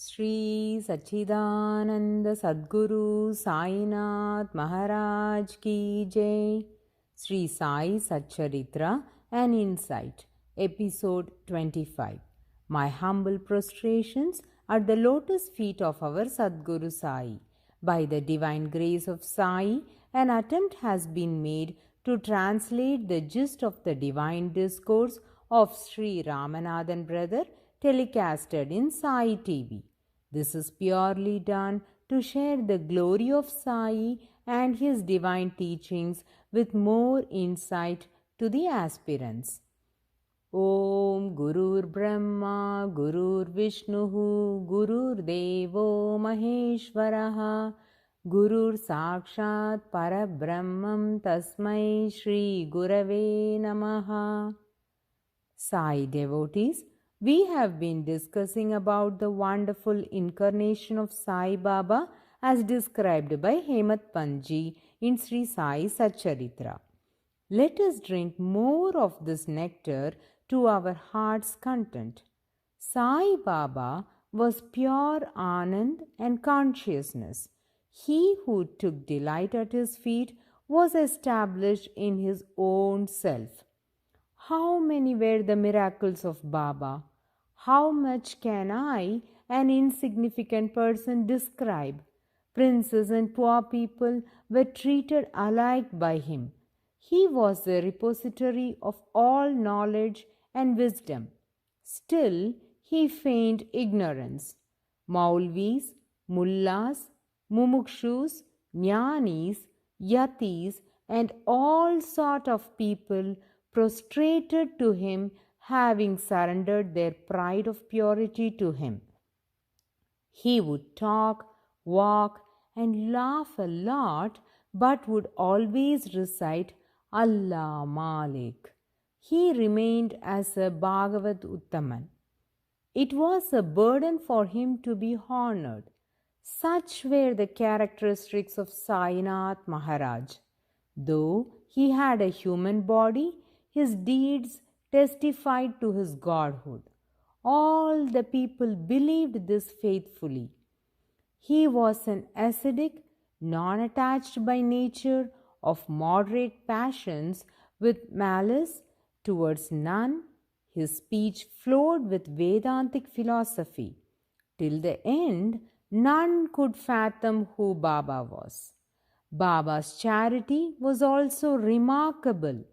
Sri Satchidananda Sadguru Sainath Maharaj Ki Jai. Sri Sai Satcharitra An Insight-Episode-25. My humble prostrations at the lotus feet of our Sadguru Sai. By the divine grace of Sai, an attempt has been made to translate the gist of the divine discourse of Sri Ramanathan brother telecasted in Sai TV. This is purely done to share the glory of Sai and his divine teachings with more insight to the aspirants. Om Gurur Brahma Gurur Vishnuhu Gurur Devo Maheshwaraha Gurur Sakshat Parabrahmam Tasmai Shri Gurave Namaha. Sai devotees, we have been discussing about the wonderful incarnation of Sai Baba as described by Hemat Panji in Sri Sai Satcharitra. Let us drink more of this nectar to our heart's content. Sai Baba was pure Anand and consciousness. He who took delight at his feet was established in his own self. How many were the miracles of Baba? How much can I, an insignificant person, describe? Princes and poor people were treated alike by him. He was the repository of all knowledge and wisdom. Still, he feigned ignorance. Maulvis, mullahs, mumukshus, jnanis, yatis, and all sort of people prostrated to him, having surrendered their pride of purity to him. He would talk, walk, and laugh a lot, but would always recite Allah Malik. He remained as a Bhagavad Uttaman. It was a burden for him to be honored. Such were the characteristics of Sainath Maharaj. Though he had a human body, his deeds testified to his godhood. All the people believed this faithfully. He was an ascetic, non-attached by nature, of moderate passions, with malice towards none. His speech flowed with Vedantic philosophy. Till the end, none could fathom who Baba was. Baba's charity was also remarkable.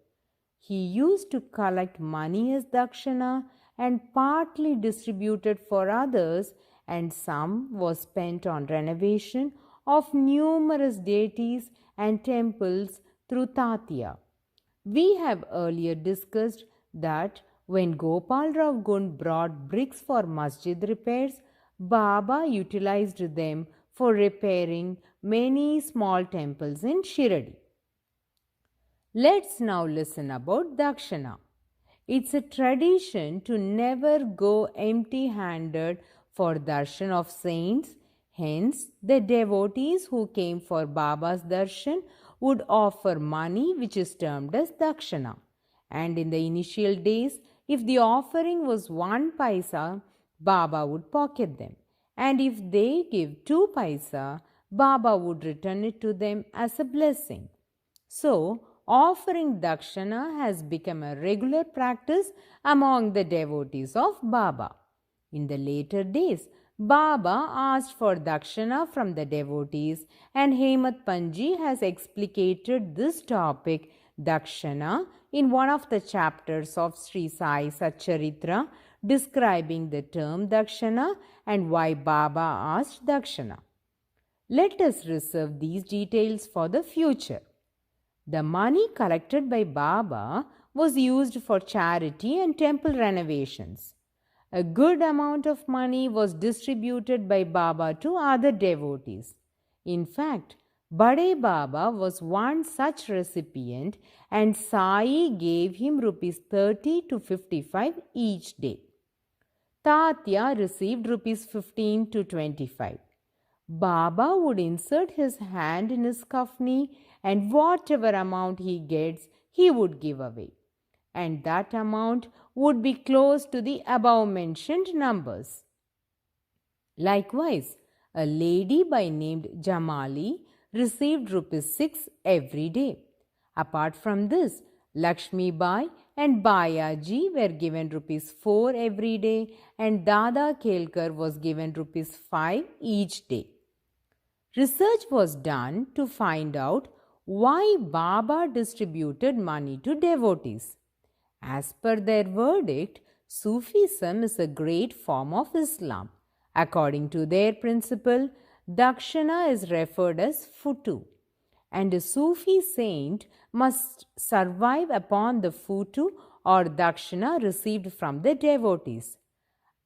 He used to collect money as dakshana and partly distributed for others, and some was spent on renovation of numerous deities and temples through Tatya. We have earlier discussed that when Gopal Rao Gund brought bricks for masjid repairs, Baba utilized them for repairing many small temples in Shiradi. Let's now listen about dakshana. It's a tradition to never go empty-handed for darshan of saints. Hence, the devotees who came for Baba's darshan would offer money, which is termed as dakshana. And in the initial days, if the offering was 1 paisa, Baba would pocket them. And if they give 2 paisa, Baba would return it to them as a blessing. So, offering dakshana has become a regular practice among the devotees of Baba. In the later days, Baba asked for dakshana from the devotees, and Hemat Panji has explicated this topic, dakshana, in one of the chapters of Sri Sai Satcharitra, describing the term dakshana and why Baba asked dakshana. Let us reserve these details for the future. The money collected by Baba was used for charity and temple renovations. A good amount of money was distributed by Baba to other devotees. In fact, Bade Baba was one such recipient, and Sai gave him rupees 30 to 55 each day. Tatya received rupees 15 to 25. Baba would insert his hand in his kafni, and whatever amount he gets, he would give away. And that amount would be close to the above mentioned numbers. Likewise, a lady by named Jamali received rupees 6 every day. Apart from this, Lakshmi Bai and Bayaji were given rupees 4 every day, and Dada Kelkar was given rupees 5 each day. Research was done to find out why Baba distributed money to devotees. As per their verdict, Sufism is a great form of Islam. According to their principle, Dakshina is referred as futu, and a Sufi saint must survive upon the futu or Dakshina received from the devotees.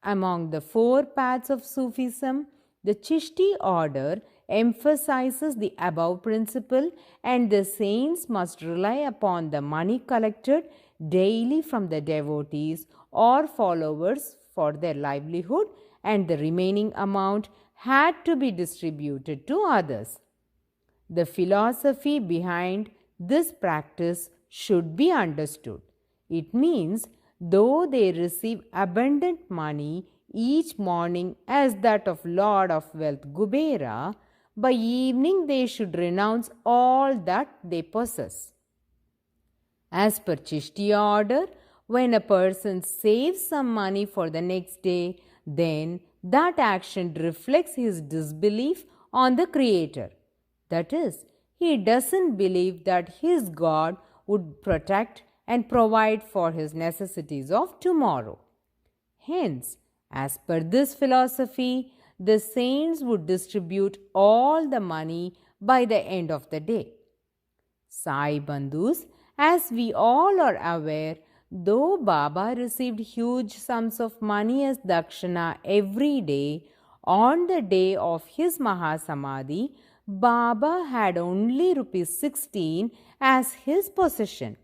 Among the 4 paths of Sufism, the Chishti order emphasizes the above principle, and the saints must rely upon the money collected daily from the devotees or followers for their livelihood, and the remaining amount had to be distributed to others. The philosophy behind this practice should be understood. It means though they receive abundant money each morning as that of Lord of Wealth Kubera, by evening they should renounce all that they possess. As per Chishti order, when a person saves some money for the next day, then that action reflects his disbelief on the Creator. That is, he doesn't believe that his God would protect and provide for his necessities of tomorrow. Hence, as per this philosophy, the saints would distribute all the money by the end of the day. Sai Bandhus, as we all are aware, though Baba received huge sums of money as Dakshina every day, on the day of his Mahasamadhi, Baba had only rupees 16 as his possession.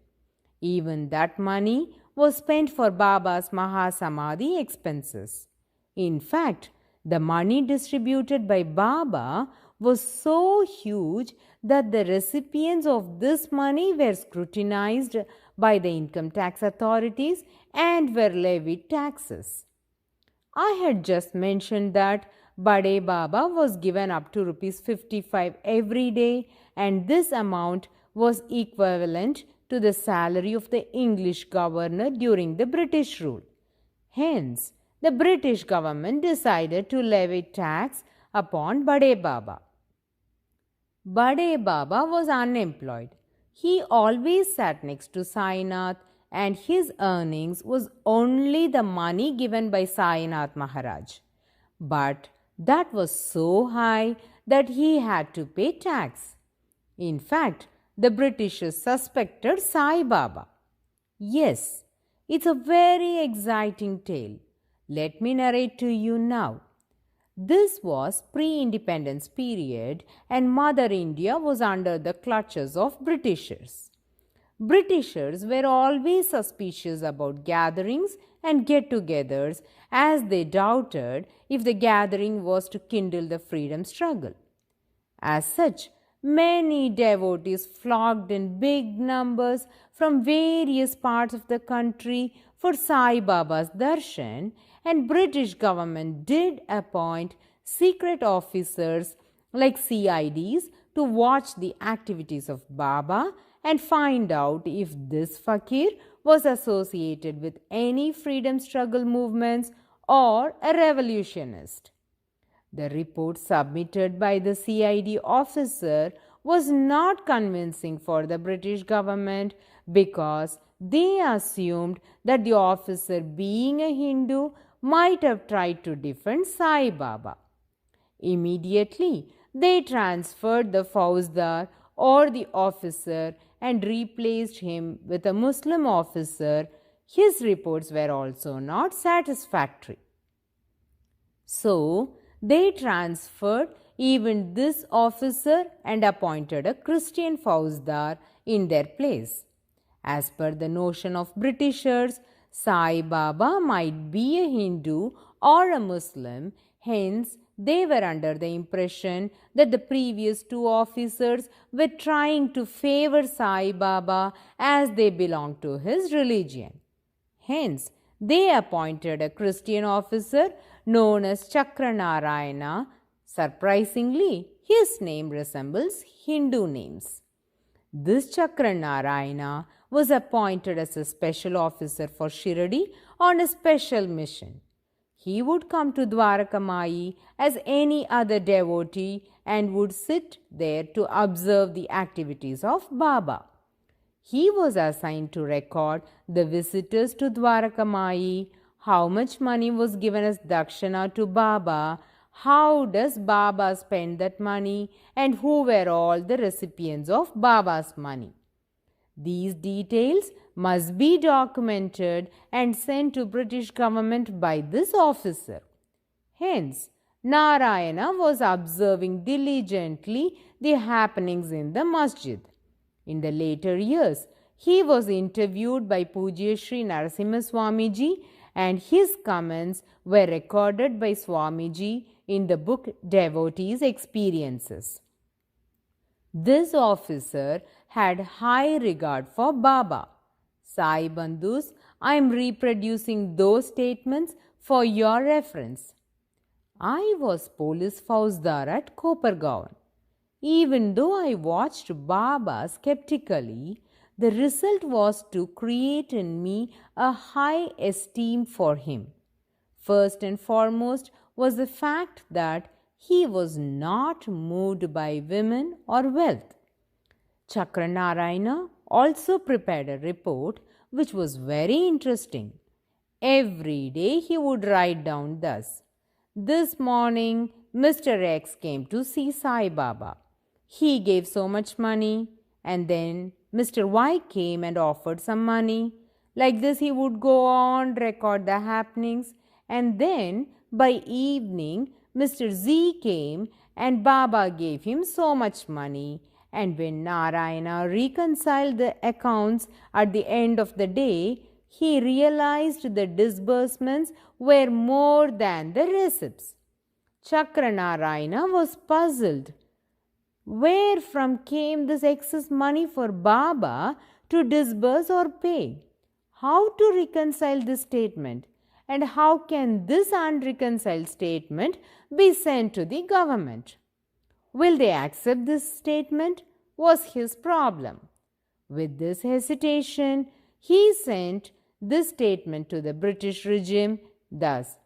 Even that money was spent for Baba's Mahasamadhi expenses. In fact, the money distributed by Baba was so huge that the recipients of this money were scrutinized by the income tax authorities and were levied taxes. I had just mentioned that Bade Baba was given up to rupees 55 every day, and this amount was equivalent to the salary of the English governor during the British rule. Hence, the British government decided to levy tax upon Bade Baba. Bade Baba was unemployed. He always sat next to Sainath, and his earnings was only the money given by Sainath Maharaj. But that was so high that he had to pay tax. In fact, the Britishers suspected Sai Baba. Yes, it's a very exciting tale. Let me narrate to you now. This was pre-independence period, and Mother India was under the clutches of Britishers. Britishers were always suspicious about gatherings and get-togethers, as they doubted if the gathering was to kindle the freedom struggle. As such, many devotees flocked in big numbers from various parts of the country for Sai Baba's darshan, and British government did appoint secret officers like CIDs to watch the activities of Baba and find out if this fakir was associated with any freedom struggle movements or a revolutionist. The report submitted by the CID officer was not convincing for the British government because they assumed that the officer, being a Hindu, might have tried to defend Sai Baba. Immediately, they transferred the Fauzdar or the officer and replaced him with a Muslim officer. His reports were also not satisfactory. So, they transferred even this officer and appointed a Christian Fauzdar in their place. As per the notion of Britishers, Sai Baba might be a Hindu or a Muslim, hence they were under the impression that the previous 2 officers were trying to favor Sai Baba as they belonged to his religion. Hence, they appointed a Christian officer known as Chakranarayana. Surprisingly, his name resembles Hindu names. This Chakranarayana was appointed as a special officer for Shiradi on a special mission. He would come to Dwarakamai as any other devotee and would sit there to observe the activities of Baba. He was assigned to record the visitors to Dwarakamai, how much money was given as dakshana to Baba, how does Baba spend that money, and who were all the recipients of Baba's money. These details must be documented and sent to British government by this officer. Hence, Narayana was observing diligently the happenings in the masjid. In the later years, he was interviewed by Pujya Sri Narasimha Swamiji and his comments were recorded by Swamiji in the book Devotees' Experiences. This officer had high regard for Baba. Sai Bandhus, I am reproducing those statements for your reference. I was police fauzdar at Kopargaon. Even though I watched Baba skeptically, the result was to create in me a high esteem for him. First and foremost was the fact that he was not moved by women or wealth. Chakranarayana also prepared a report which was very interesting. Every day he would write down thus: "This morning Mr. X came to see Sai Baba. He gave so much money, and then Mr. Y came and offered some money." Like this he would go on, record the happenings, and then by evening Mr. Z came and Baba gave him so much money. And when Narayana reconciled the accounts at the end of the day, he realized the disbursements were more than the receipts. Chakranarayana was puzzled. Where from came this excess money for Baba to disburse or pay? How to reconcile this statement? And how can this unreconciled statement be sent to the government? Will they accept this statement? Was his problem. With this hesitation, he sent this statement to the British regime thus: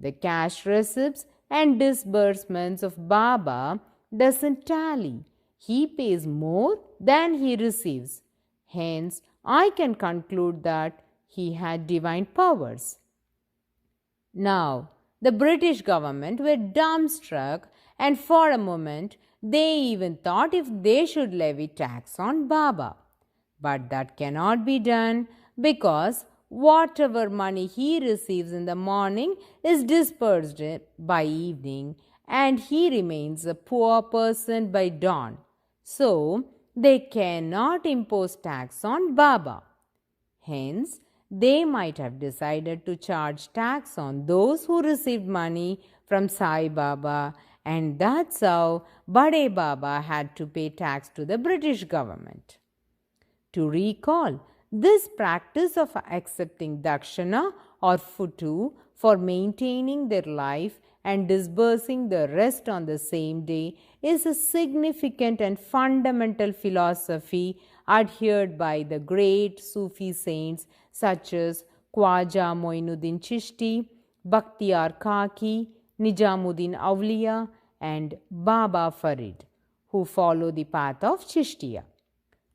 "The cash receipts and disbursements of Baba doesn't tally. He pays more than he receives. Hence, I can conclude that he had divine powers." Now, the British government were dumbstruck, and for a moment they even thought if they should levy tax on Baba. But that cannot be done, because whatever money he receives in the morning is dispersed by evening, and he remains a poor person by dawn. So, they cannot impose tax on Baba. Hence, they might have decided to charge tax on those who received money from Sai Baba, and that's how Bade Baba had to pay tax to the British government. To recall, this practice of accepting dakshana or futu for maintaining their life and disbursing the rest on the same day is a significant and fundamental philosophy adhered by the great Sufi saints such as Khwaja Moinuddin Chishti, Bakhtiyar Kaki, Nijamuddin Awliya, and Baba Farid, who follow the path of Chishtiya.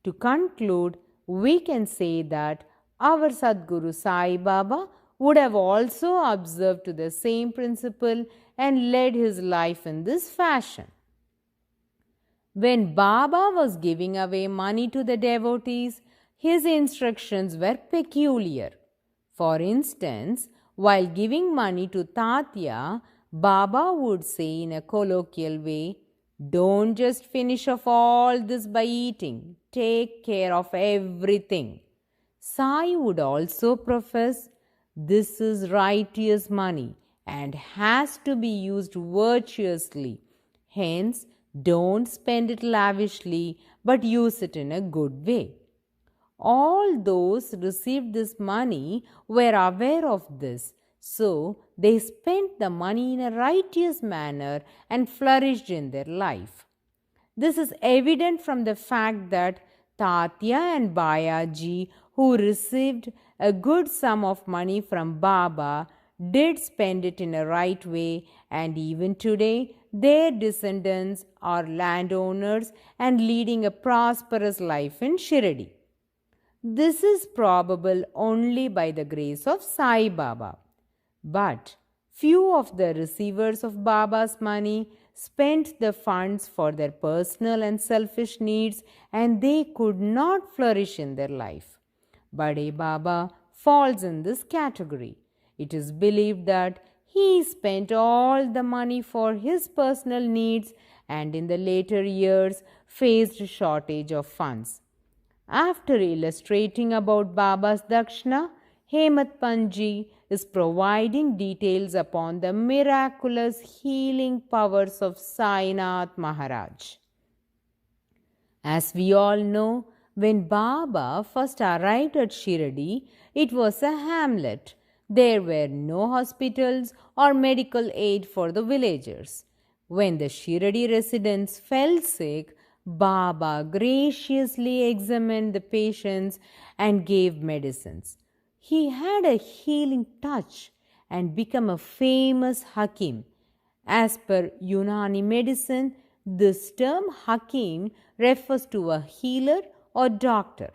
To conclude, we can say that our Sadguru Sai Baba would have also observed to the same principle and led his life in this fashion. When Baba was giving away money to the devotees, his instructions were peculiar. For instance, while giving money to Tatya, Baba would say in a colloquial way, "Don't just finish off all this by eating. Take care of everything." Sai would also profess, "This is righteous money and has to be used virtuously. Hence, don't spend it lavishly, but use it in a good way." All those received this money were aware of this, so they spent the money in a righteous manner and flourished in their life. This is evident from the fact that Tatya and Bayaji, who received a good sum of money from Baba, did spend it in a right way, and even today their descendants are landowners and leading a prosperous life in Shirdi. This is probable only by the grace of Sai Baba. But few of the receivers of Baba's money spent the funds for their personal and selfish needs, and they could not flourish in their life. Bade Baba falls in this category. It is believed that he spent all the money for his personal needs and in the later years faced shortage of funds. After illustrating about Baba's Dakshina, Hemat Panji is providing details upon the miraculous healing powers of Sainath Maharaj. As we all know, when Baba first arrived at Shirdi, it was a hamlet. There were no hospitals or medical aid for the villagers. When the Shirdi residents fell sick, Baba graciously examined the patients and gave medicines. He had a healing touch and became a famous Hakim. As per Unani medicine, this term Hakim refers to a healer or doctor.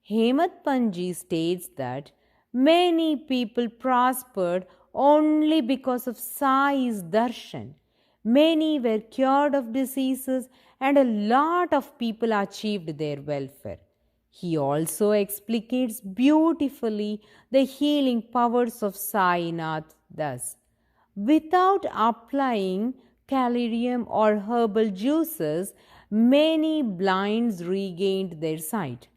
Hemat Panji states that many people prospered only because of Sai's darshan. Many were cured of diseases and a lot of people achieved their welfare. He also explicates beautifully the healing powers of Sainath thus. Without applying calorium or herbal juices, many blinds regained their sight.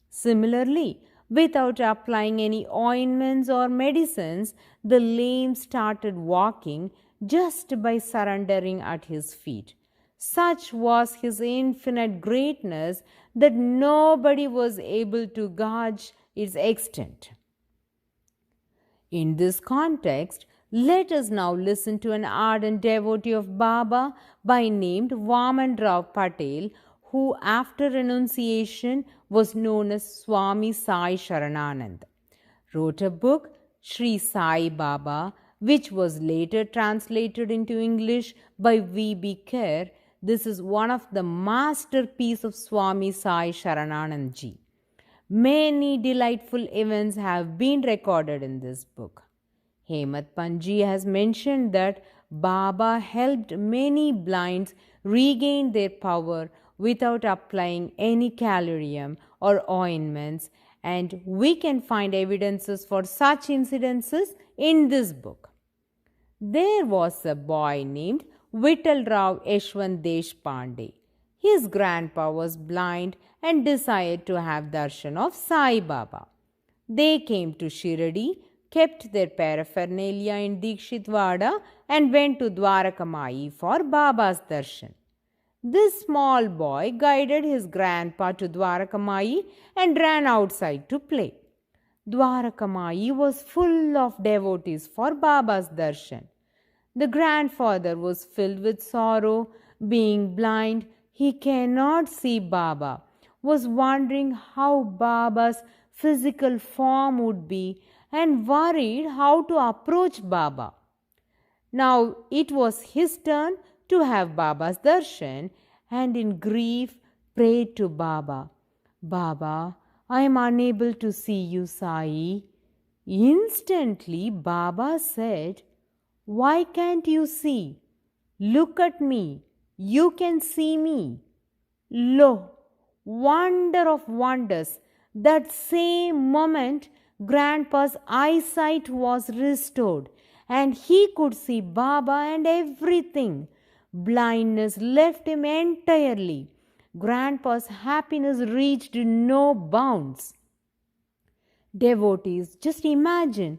Similarly, without applying any ointments or medicines, the lame started walking just by surrendering at his feet. Such was his infinite greatness that nobody was able to gauge its extent. In this context, let us now listen to an ardent devotee of Baba by name Vaman Rao Patel, who after renunciation was known as Swami Sai Sharananand, wrote a book, Sri Sai Baba, which was later translated into English by V.B. Kerr. This is one of the masterpieces of Swami Sai Sharananand ji. Many delightful events have been recorded in this book. Hemat Panji has mentioned that Baba helped many blinds regain their power without applying any calorium or ointments, and we can find evidences for such incidences in this book. There was a boy named Vittal Rao Yashwant Deshpande. His grandpa was blind and desired to have darshan of Sai Baba. They came to Shirdi, kept their paraphernalia in Dikshitwada and went to Dwarakamai for Baba's darshan. This small boy guided his grandpa to Dwarakamai and ran outside to play. Dwarakamai was full of devotees for Baba's darshan. The grandfather was filled with sorrow. Being blind, he cannot see Baba, was wondering how Baba's physical form would be and worried how to approach Baba. Now it was his turn to have Baba's darshan, and in grief prayed to Baba, "Baba, I am unable to see you, Sai." Instantly Baba said, "Why can't you see? Look at me. You can see me." Lo, wonder of wonders, that same moment Grandpa's eyesight was restored and he could see Baba and everything. Blindness left him entirely. Grandpa's happiness reached no bounds. Devotees, just imagine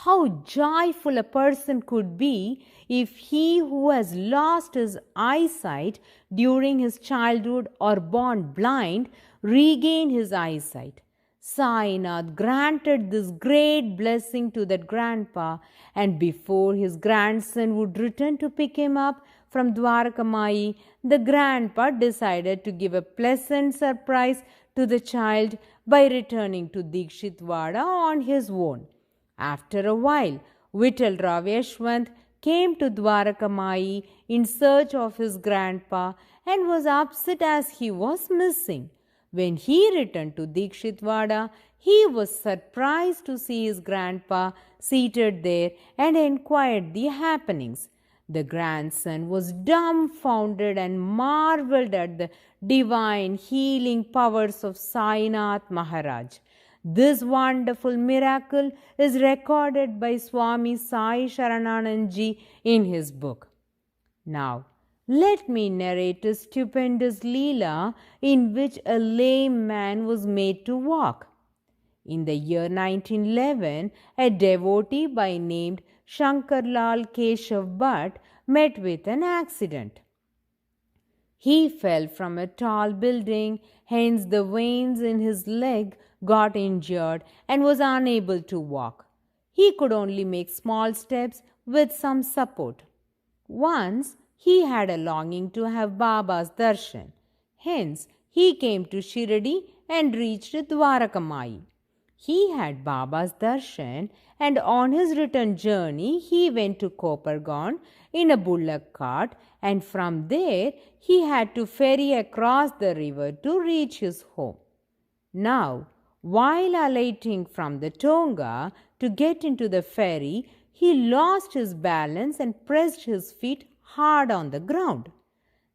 how joyful a person could be if he who has lost his eyesight during his childhood or born blind regained his eyesight. Sainath granted this great blessing to that grandpa, and before his grandson would return to pick him up from Dwarakamai, the grandpa decided to give a pleasant surprise to the child by returning to Dikshitwada on his own. After a while, Vittalrao Yashwant came to Dwarakamai in search of his grandpa and was upset as he was missing. When he returned to Dikshitwada, he was surprised to see his grandpa seated there and inquired the happenings. The grandson was dumbfounded and marveled at the divine healing powers of Sainath Maharaj. This wonderful miracle is recorded by Swami Sai Satcharitra in his book. Now, let me narrate a stupendous Leela in which a lame man was made to walk. In the year 1911, a devotee by name Shankarlal Keshav Bhatt met with an accident. He fell from a tall building, hence the veins in his leg got injured and was unable to walk. He could only make small steps with some support. Once he had a longing to have Baba's darshan. Hence, he came to Shirdi and reached Dwarakamai. He had Baba's darshan, and on his return journey, he went to Kopargaon in a bullock cart, and from there he had to ferry across the river to reach his home. Now, while alighting from the tonga to get into the ferry, he lost his balance and pressed his feet hard on the ground.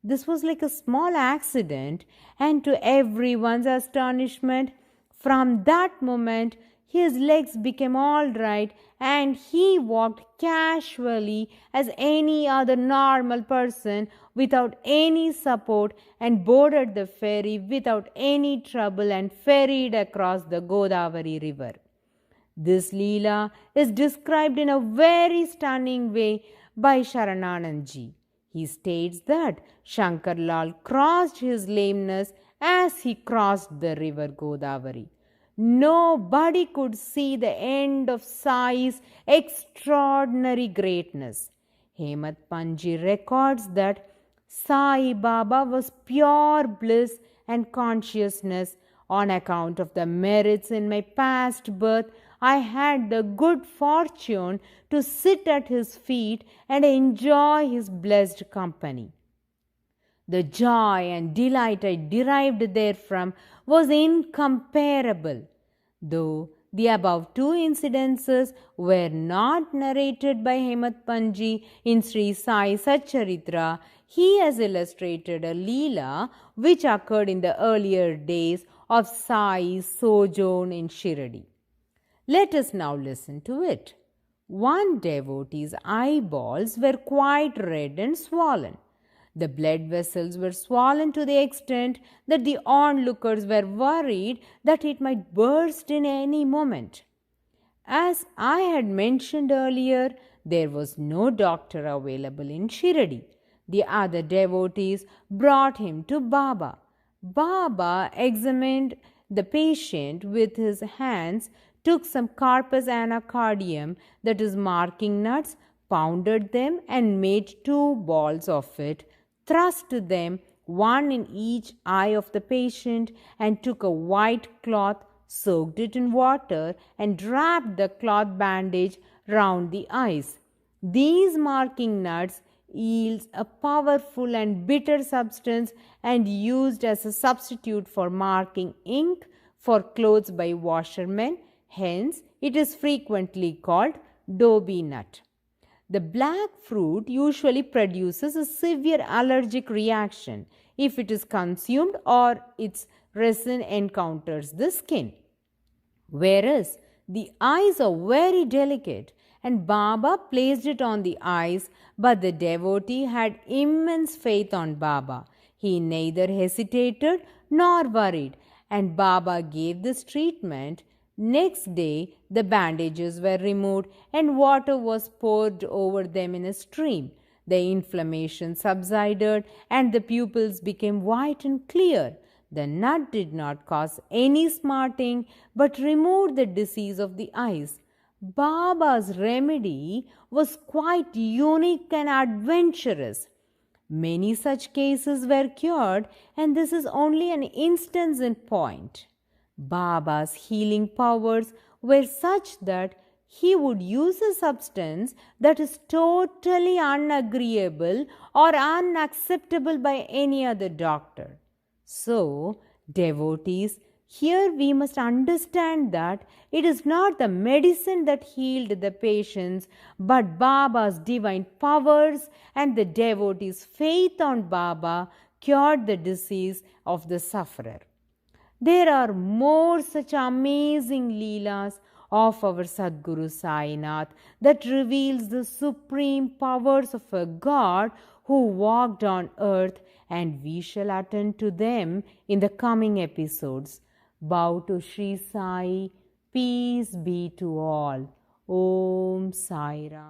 This was like a small accident, and to everyone's astonishment, from that moment his legs became all right and he walked casually as any other normal person without any support and boarded the ferry without any trouble and ferried across the Godavari river. This Leela is described in a very stunning way by Sharananandji. He states that Shankarlal crossed his lameness as he crossed the river Godavari. Nobody could see the end of Sai's extraordinary greatness. Hemant Panji records that Sai Baba was pure bliss and consciousness. On account of the merits in my past birth, I had the good fortune to sit at his feet and enjoy his blessed company. The joy and delight I derived therefrom was incomparable. Though the above two incidences were not narrated by Hemant Panji in Sri Sai Satcharitra, he has illustrated a Leela which occurred in the earlier days of Sai's sojourn in Shirdi. Let us now listen to it. One devotee's eyeballs were quite red and swollen. The blood vessels were swollen to the extent that the onlookers were worried that it might burst in any moment. As I had mentioned earlier, there was no doctor available in Shirdi. The other devotees brought him to Baba. Baba examined the patient with his hands, took some carpus anacardium, that is marking nuts, pounded them and made 2 balls of it, thrust them one in each eye of the patient, and took a white cloth, soaked it in water, and wrapped the cloth bandage round the eyes. These marking nuts yields a powerful and bitter substance and used as a substitute for marking ink for clothes by washermen. Hence, it is frequently called Dobby nut. The black fruit usually produces a severe allergic reaction if it is consumed or its resin encounters the skin. Whereas the eyes are very delicate, and Baba placed it on the eyes, but the devotee had immense faith on Baba. He neither hesitated nor worried, and Baba gave this treatment. Next day, the bandages were removed and water was poured over them in a stream. The inflammation subsided and the pupils became white and clear. The nut did not cause any smarting but removed the disease of the eyes. Baba's remedy was quite unique and adventurous. Many such cases were cured, and this is only an instance in point. Baba's healing powers were such that he would use a substance that is totally unagreeable or unacceptable by any other doctor. So, devotees, here we must understand that it is not the medicine that healed the patients, but Baba's divine powers and the devotee's faith on Baba cured the disease of the sufferer. There are more such amazing leelas of our Sadguru Sainath that reveals the supreme powers of a God who walked on earth, and we shall attend to them in the coming episodes. Bow to Sri Sai. Peace be to all. Om Sairam.